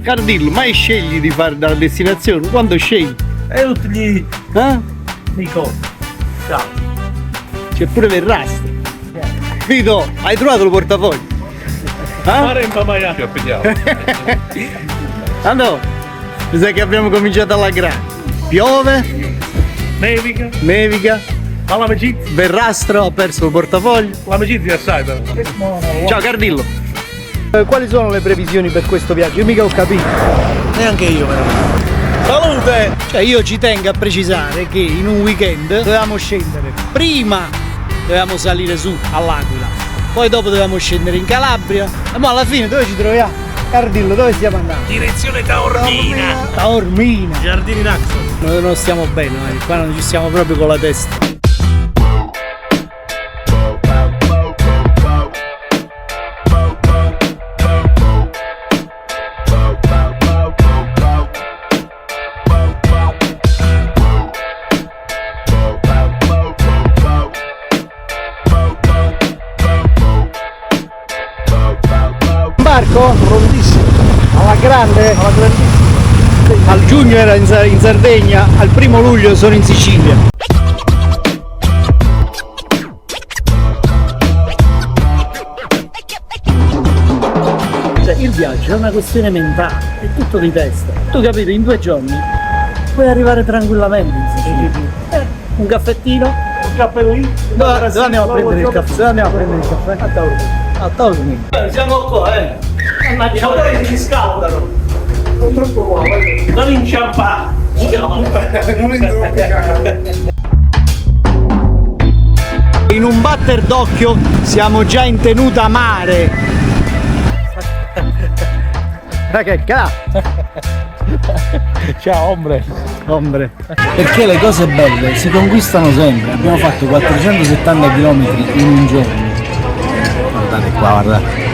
Cardillo, mai scegli di fare dalla destinazione? Quando scegli? E tutti gli Eh? ciao. C'è pure Verrastro. Vito, hai trovato il portafoglio? Mare in papaya. Ci aspettiamo. Allora, mi sa che abbiamo cominciato alla grande. Piove, Nevica. nevica, Ma l'amicizia. Verrastro ha perso il portafoglio. L'amicizia è assai però. Ciao Cardillo. Quali sono le previsioni per questo viaggio? Io mica ho capito. Neanche io però. Salute! Cioè io ci tengo a precisare che in un weekend dovevamo scendere. Prima dovevamo salire su all'Aquila, poi dopo dovevamo scendere in Calabria. Ma alla fine dove ci troviamo? Cardillo, dove stiamo andando? Direzione Taormina. Taormina. Giardini Naxos. Noi non stiamo bene, qua non ci stiamo proprio con la testa. Barco? Rondissimo. Alla grande? Alla grandissima. Al giugno era in Sardegna, al 1° luglio sono in Sicilia. Cioè, il viaggio è una questione mentale, è tutto di testa. Tu capito, in 2 giorni puoi arrivare tranquillamente in Sicilia. Un caffettino? Un cappellino. Dove andiamo a prendere il caffè? Dove andiamo a prendere il caffè? A Taormina. A Taormina. Siamo qua, Mannaggia, ma si scaldano. Non troppo qua, non inciampare. In un batter d'occhio siamo già in tenuta mare. Ma che cazzo? Ciao, ombre. Ombre. Perché le cose belle si conquistano sempre. Abbiamo fatto 470 km in un giorno. Guardate qua, guardate.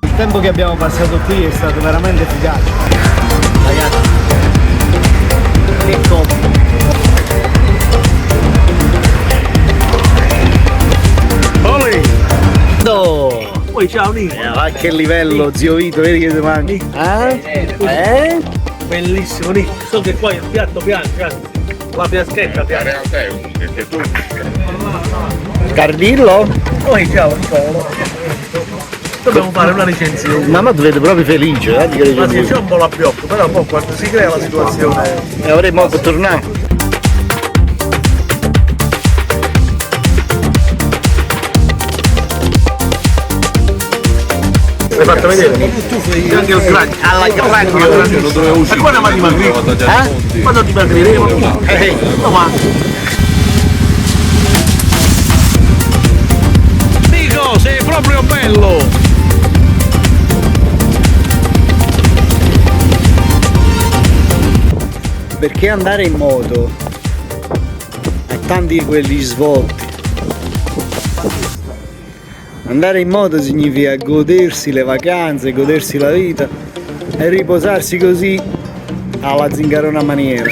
Il tempo che abbiamo passato qui è stato veramente efficace. Ragazzi, che comodo. Poi ciao Nico. A che livello, zio Vito, vedi che ti manchi? Bellissimo Nico. So che poi il piatto piace, la piaschetta piace. realtà è un perché tu Cardillo? Poi ciao Nico. Dobbiamo fare una recensione. Mamma ti vede proprio felice, Ma sì, c'è un po' la pioppa, però poi quando si crea la situazione. E avremo per tornare. L'hai fatto vedere? Anche il cranio. Alla grande. lo dovevo uscire. E quando dimagrire? Quando dimagriremo? Ma Nico, sei proprio bello! Perché andare in moto ha tanti quegli svolti. Andare in moto significa godersi le vacanze, godersi la vita e riposarsi così alla zingarona maniera.